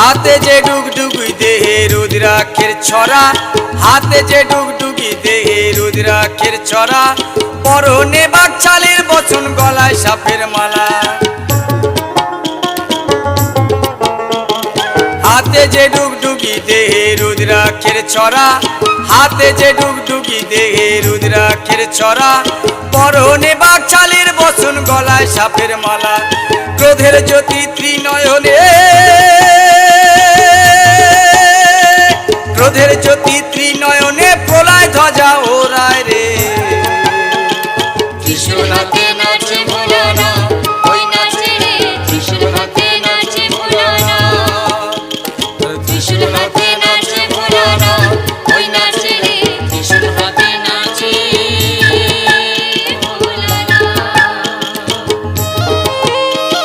হাতে যে ডুগডুগি দেহে রুদ্রাক্ষের ছড়া, হাতে যে ডুগডুগি দেহে রুদ্রাক্ষের ছড়া, পরনে বাকছালের বচন গলায় সাপের মালা। হাতে যে ডুগডুগি দেহে রুদ্রাক্ষের ছড়া, হাতে যে ডুগডুগি দেহে রুদ্রাক্ষের ছড়া, পরনে বাকছালের বচন গলায় সাপের মালা। ক্রোধের জ্যোতি ত্রিনয়নে, ক্রোধের জ্যোতি